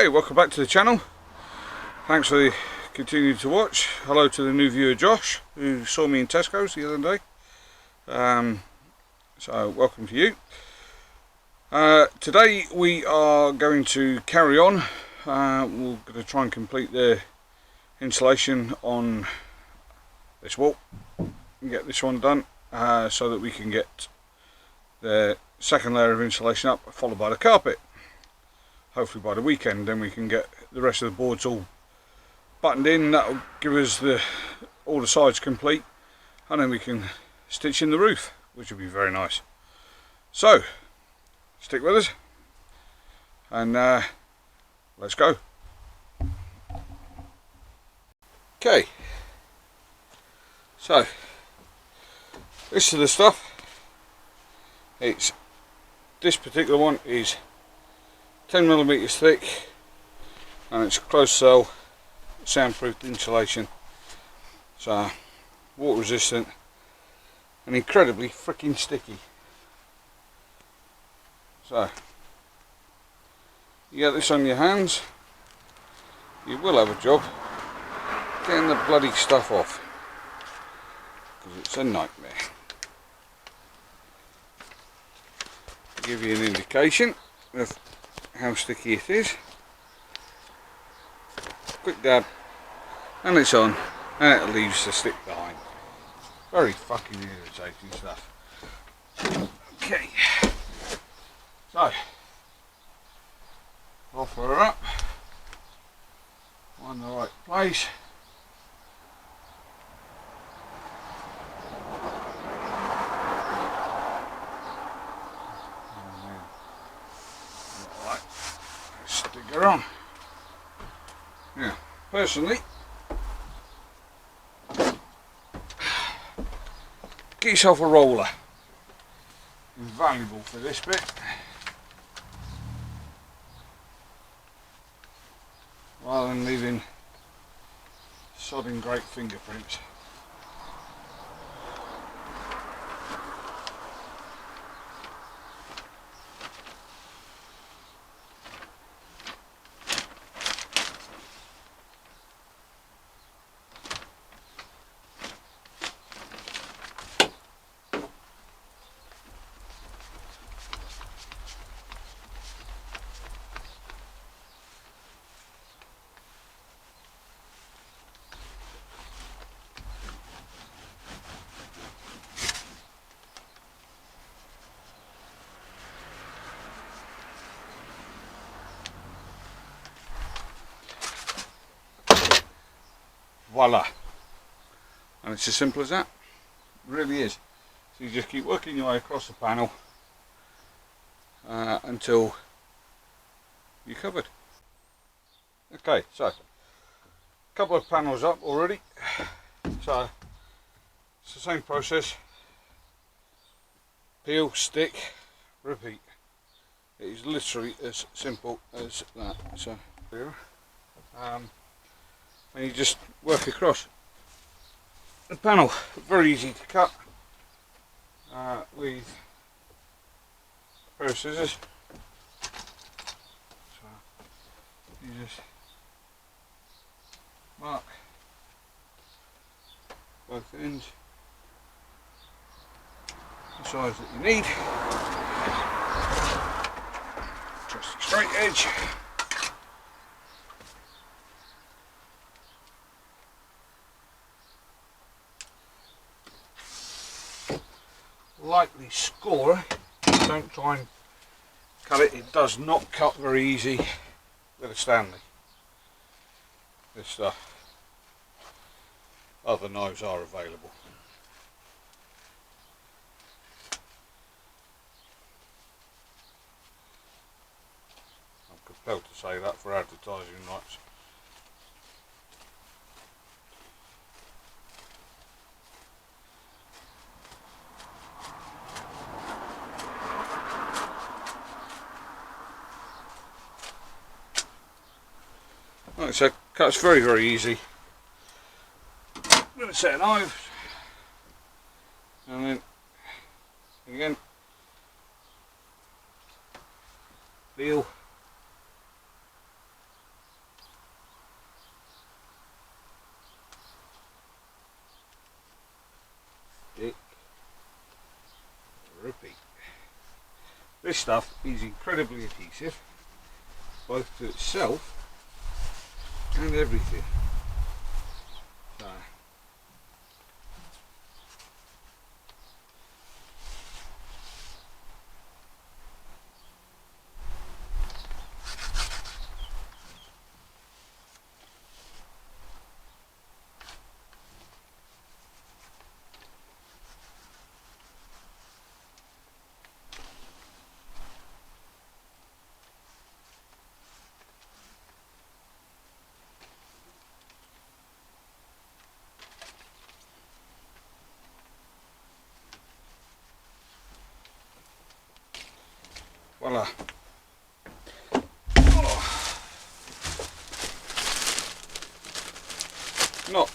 Okay, welcome back to the channel. Thanks for continuing to watch. Hello to the new viewer Josh, who saw me in Tesco's the other day. So welcome to you. Today we are going to carry on. We're going to try and complete the insulation on this wall and get this one done, so that we can get the second layer of insulation up, followed by the carpet. Hopefully by the weekend, then we can get the rest of the boards all buttoned in. That'll give us all the sides complete, and then we can stitch in the roof, which will be very nice. So stick with us and let's go. Okay, so this is the stuff. This particular one is 10mm thick, and it's close cell soundproof insulation, so water resistant and incredibly freaking sticky. So you get this on your hands, you will have a job getting the bloody stuff off, because it's a nightmare. To give you an indication of how sticky it is, quick dab and it's on, and it leaves the stick behind. Very fucking irritating stuff. Okay, so offer her up, find the right place. On. Yeah, personally, get yourself a roller. Invaluable for this bit, rather than leaving sodding great fingerprints. Voila, and it's as simple as that. It really is. So you just keep working your way across the panel until you're covered. Okay, so a couple of panels up already, so it's the same process. Peel, stick, repeat. It is literally as simple as that. So and you just work across the panel. Very easy to cut with a pair of scissors. So you just mark both ends, the size that you need. Just a straight edge. Lightly score, don't try and cut it. It does not cut very easy with a Stanley, this stuff. Other knives are available. I'm compelled to say that for advertising rights. Like so, cuts very easy. I'm going to set a knife, and then again peel, repeat. This stuff is incredibly adhesive, both to itself and everything. So, voila. Oh.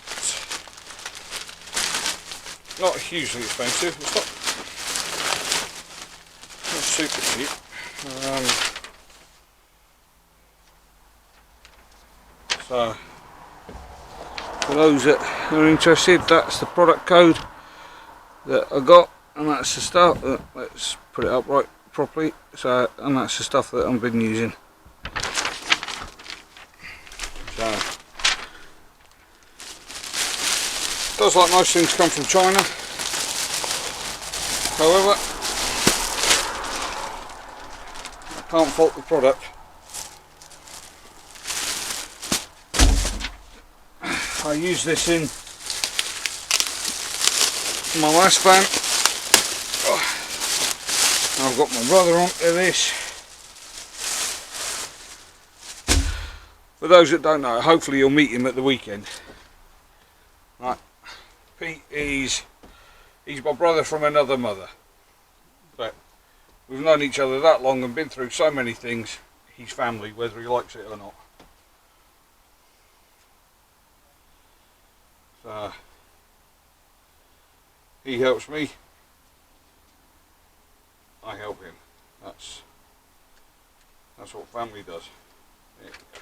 Not hugely expensive. It's not super cheap. So for those that are interested, that's the product code that I got, and that's the stuff. Let's put it up right properly. So, and that's the stuff that I've been using. So, does like most things come from China. However, I can't fault the product. I use this in my last van. I've got my brother onto this. For those that don't know, hopefully you'll meet him at the weekend. Right, Pete he's my brother from another mother, but we've known each other that long and been through so many things. He's family, whether he likes it or not. So he helps me, I help him. That's what family does. There you go.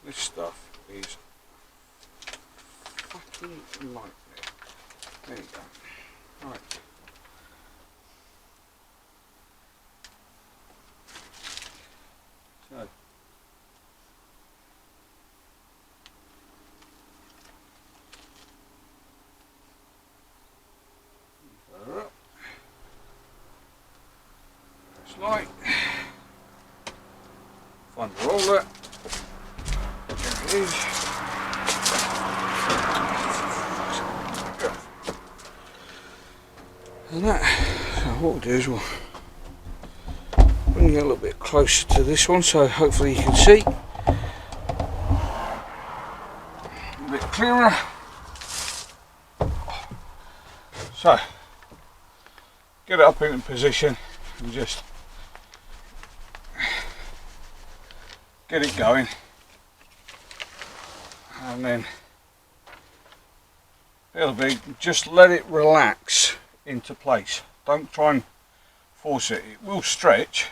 This stuff is fucking nightmare. There you go. Right. So up. Press light. Find the roller. There it is. And that, so what we'll do is we'll bring you a little bit closer to this one so hopefully you can see. A bit clearer. So, get it up into position and just get it going. And then it'll be, just let it relax into place. Don't try and force it. It will stretch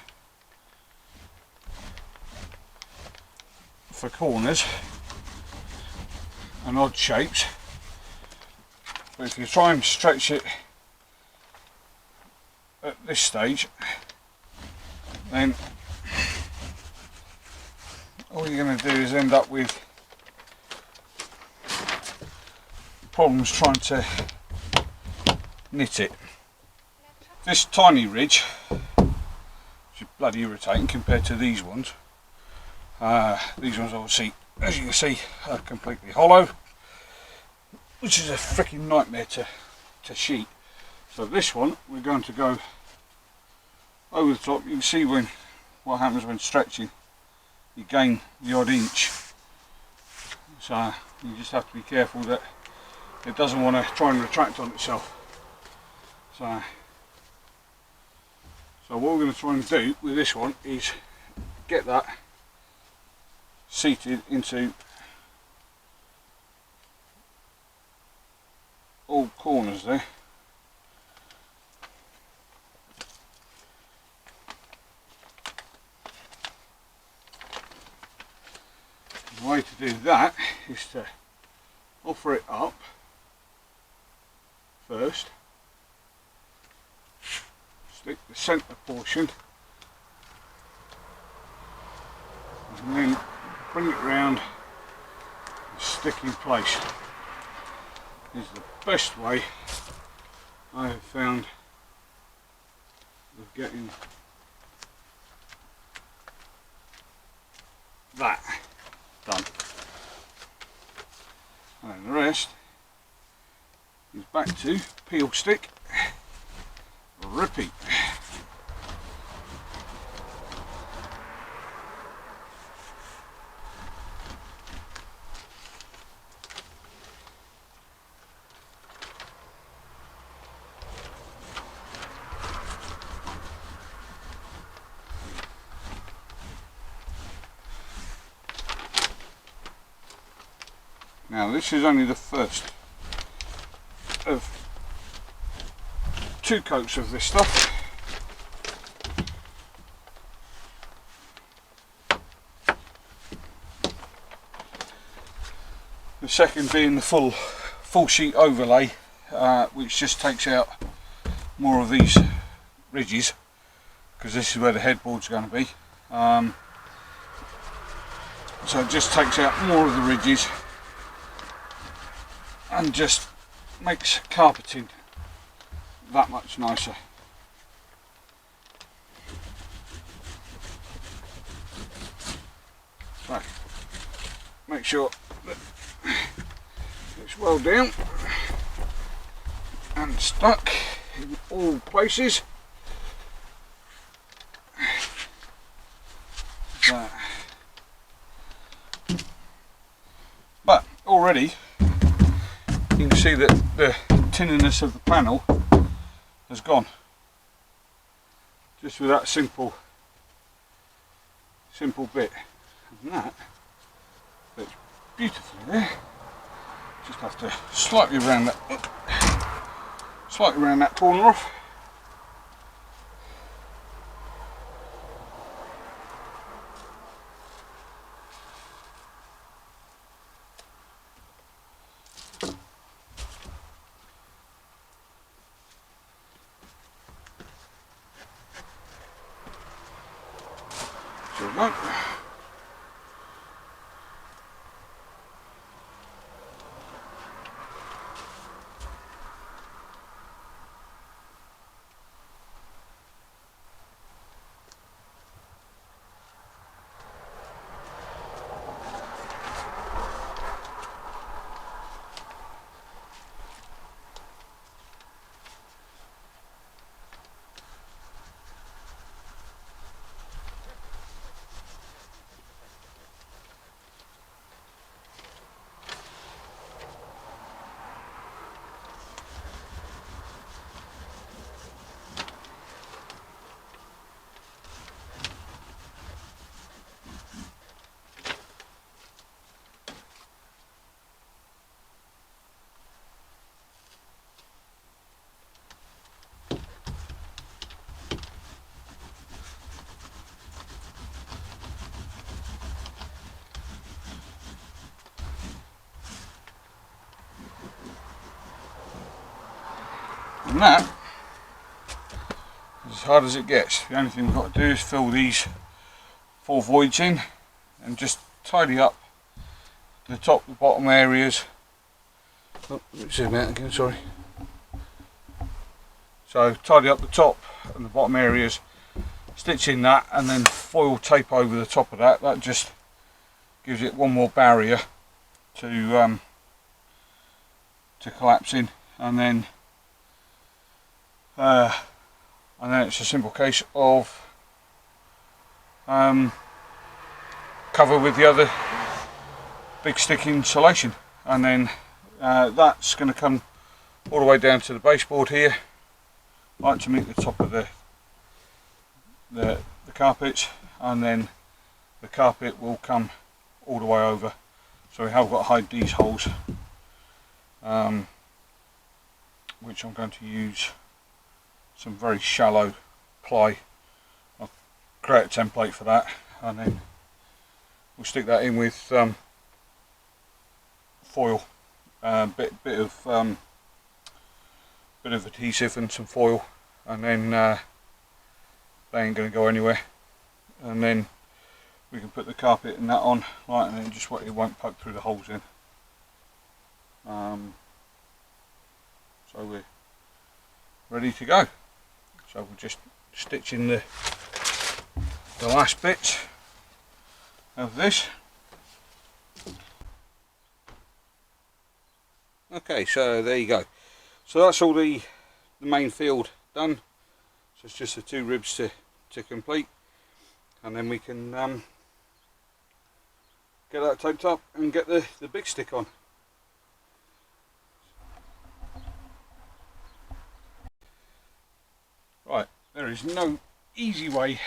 for corners and odd shapes, but if you try and stretch it at this stage, then all you're going to do is end up with problems trying to knit it. This tiny ridge, which is bloody irritating compared to these ones. These ones obviously, as you can see, are completely hollow, which is a freaking nightmare to sheet. So this one, we're going to go over the top. You can see what happens when stretching. You gain the odd inch. So you just have to be careful that it doesn't want to try and retract on itself. So what we're going to try and do with this one is get that seated into all corners there. The way to do that is to offer it up first, stick the centre portion and then bring it round and stick in place. This is the best way I have found of getting that done. And the rest is back to peel, stick, repeat. Now this is only the first of 2 coats of this stuff. The second being the full sheet overlay, which just takes out more of these ridges, because this is where the headboard's going to be. So it just takes out more of the ridges and just makes carpeting that much nicer. So make sure that it's well down and stuck in all places. There. But already you can see that the tinniness of the panel has gone, just with that simple bit, and that fits beautifully there. Just have to slightly round that corner off. Right. And that is as hard as it gets. The only thing we've got to do is fill these 4 voids in and just tidy up the top and bottom areas. Oh, let me zoom out again, sorry. So tidy up the top and the bottom areas, stitch in that, and then foil tape over the top of that. That just gives it one more barrier to collapse in, and then it's a simple case of cover with the other big stick insulation, and then that's going to come all the way down to the baseboard here, right to meet the top of the carpets, and then the carpet will come all the way over. So we have got to hide these holes, which I'm going to use some very shallow ply. I'll create a template for that, and then we'll stick that in with foil, bit of adhesive and some foil, and then they ain't going to go anywhere. And then we can put the carpet and that on, right, and then just what, it won't poke through the holes in. So we're ready to go. So we'll just stitch in the last bits of this. Okay, so there you go. So that's all the main field done. So it's just the 2 ribs to complete, and then we can get that taped up and get the big stick on. Right, there is no easy way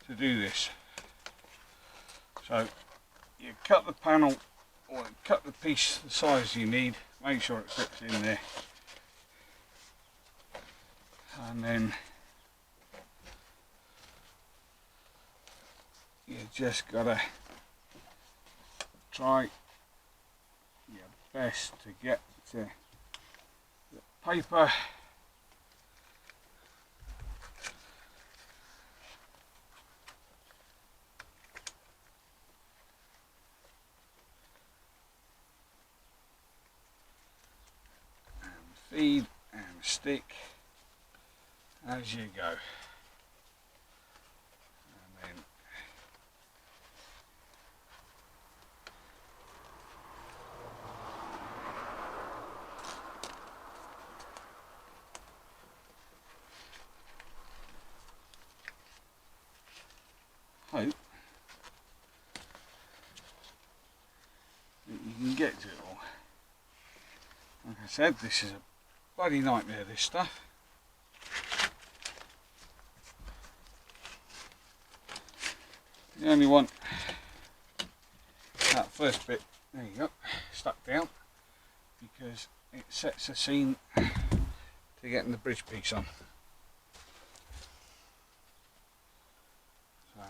to do this. So you cut the panel, or cut the piece the size you need, make sure it fits in there, and then you just gotta try your best to get to the paper and feed and stick as you go. And then hope that you can get to it all. Like I said, this is a bloody nightmare, this stuff. You only want that first bit, there you go, stuck down, because it sets the scene to getting the bridge piece on. So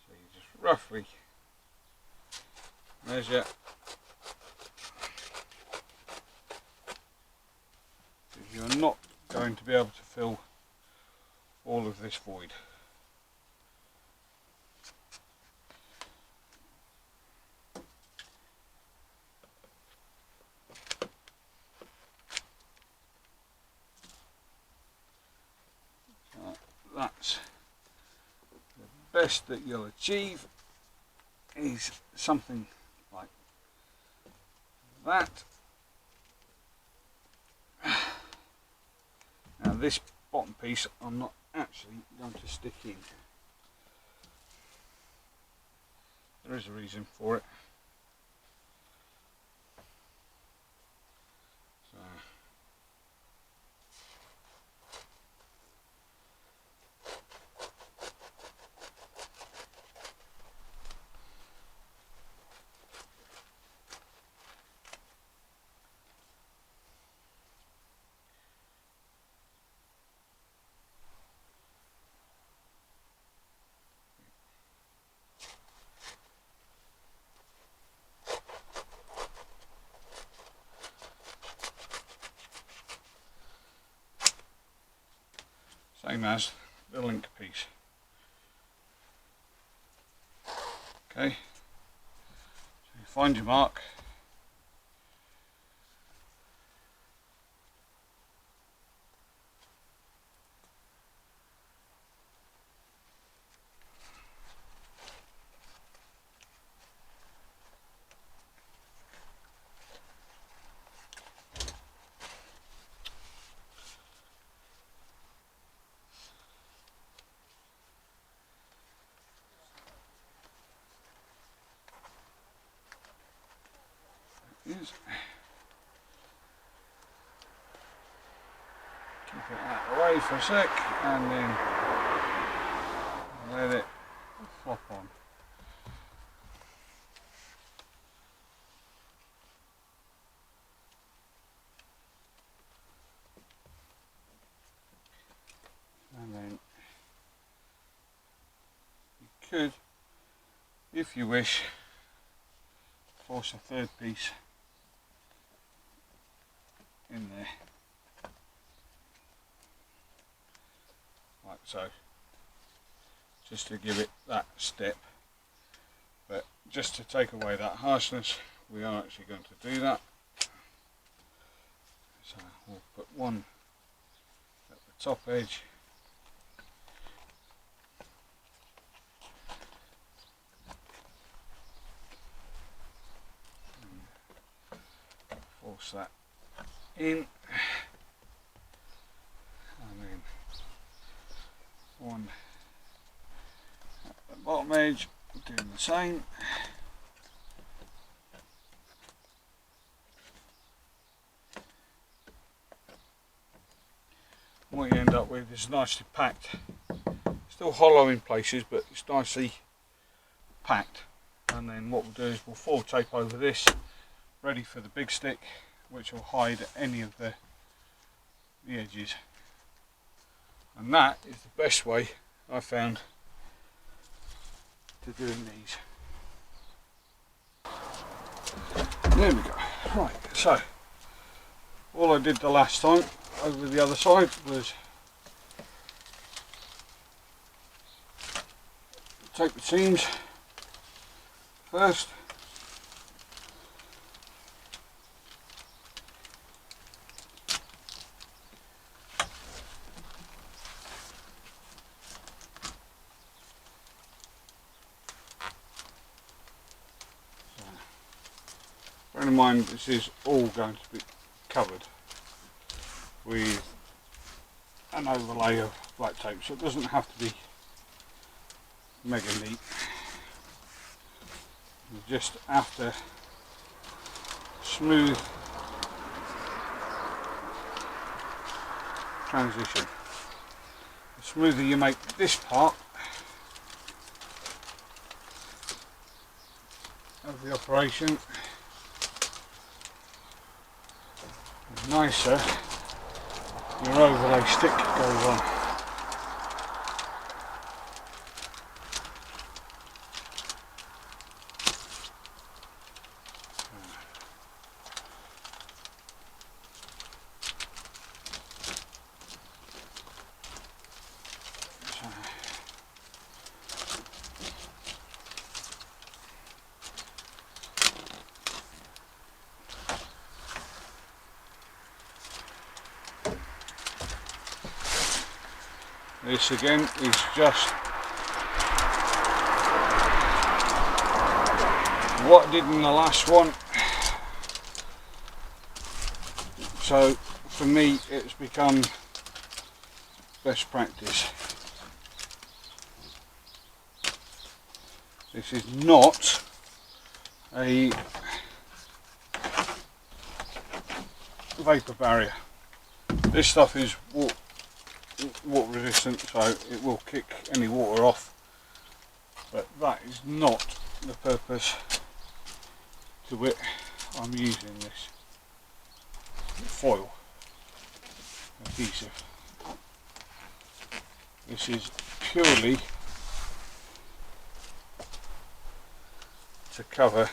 you just roughly measure, because you're not going to be able to fill all of this void. So that's the best that you'll achieve, is something like that. Now this bottom piece I'm not actually going to stick in. There is a reason for it. So same as the link piece. Okay, so you find your mark, is keep it out of the way for a sec and then let it flop on. And then you could, if you wish, force a third piece in there. so just to give it that step. But just to take away that harshness, we are actually going to do that. So we'll put one at the top edge, and force that in, and then one at the bottom edge, doing the same. What you end up with is nicely packed, still hollow in places, but it's nicely packed. And then what we'll do is we'll foil tape over this, ready for the big stick, which will hide any of the edges. And that is the best way I found to doing these. There we go. Right, so all I did the last time over the other side was take the seams first, bear in mind this is all going to be covered with an overlay of black tape, so it doesn't have to be mega neat. You just after smooth transition. The smoother you make this part of the operation, the nicer your overlay stick goes on. This again is just what I did in the last one, so for me it's become best practice. This is not a vapor barrier. This stuff is water resistant, so it will kick any water off, but that is not the purpose to which I'm using this foil adhesive. This is purely to cover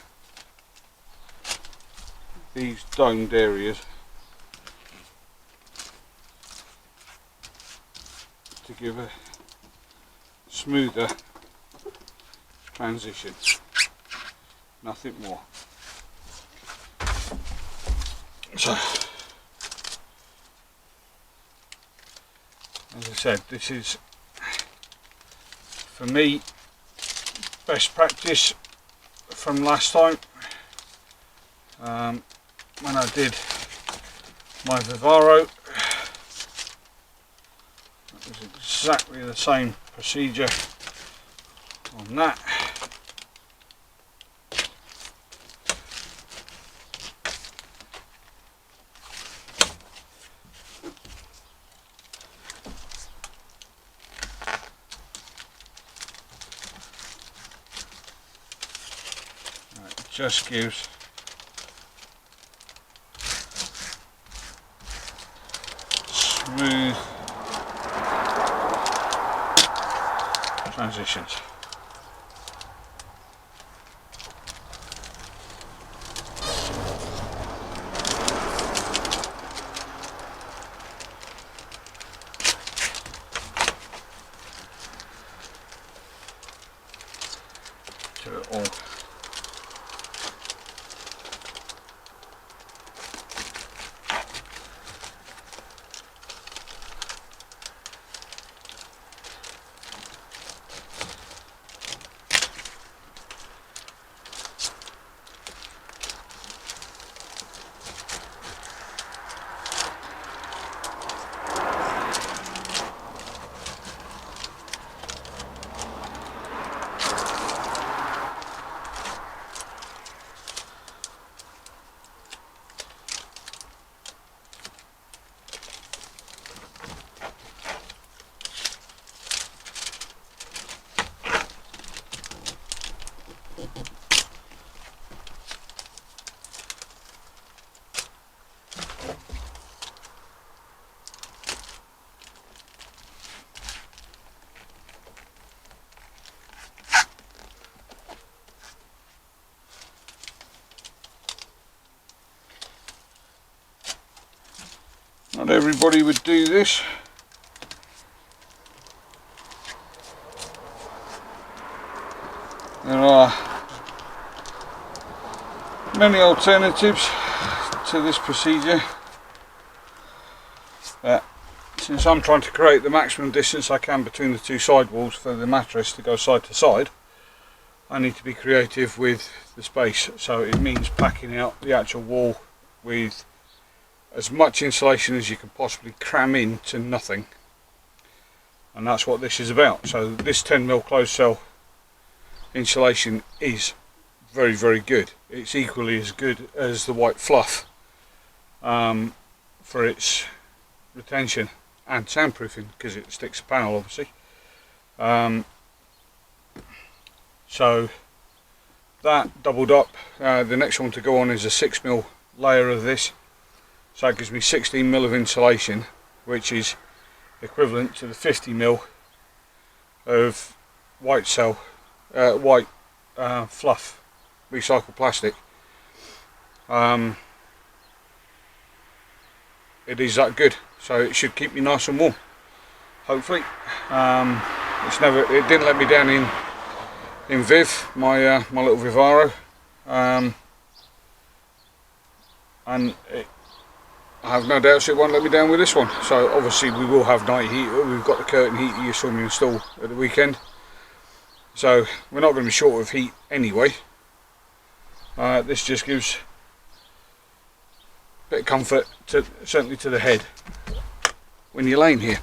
these domed areas, to give a smoother transition, nothing more. So, as I said, this is for me best practice from last time when I did my Vivaro. It was exactly the same procedure on that. It just gives smooth transitions. Not everybody would do this. There are many alternatives to this procedure, but since I'm trying to create the maximum distance I can between the two side walls for the mattress to go side to side, I need to be creative with the space. So it means packing out the actual wall with as much insulation as you can possibly cram into nothing, and that's what this is about. So this 10mm closed cell insulation is very, very good. It's equally as good as the white fluff for its retention and soundproofing, because it sticks a panel obviously. So that doubled up. The next one to go on is a 6mm layer of this, so it gives me 16mm of insulation, which is equivalent to the 50mm of white cell fluff recycled plastic. It is that good, so it should keep me nice and warm, hopefully. It didn't let me down in Viv, my little Vivaro, and I have no doubts it won't let me down with this one. So obviously we will have night heater. We've got the curtain heater you saw me install at the weekend, so we're not going to be short of heat anyway. This just gives a bit of comfort, certainly to the head when you're laying here.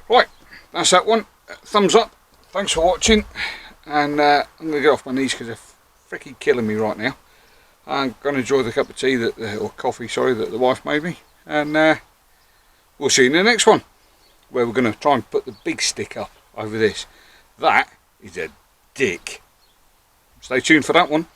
Right, that's that one. Thumbs up, thanks for watching, and I'm going to get off my knees because they're freaking killing me right now. I'm going to enjoy the cup of tea or coffee, sorry, that the wife made me, and we'll see you in the next one, where we're going to try and put the big stick up over this. That is a dick. Stay tuned for that one.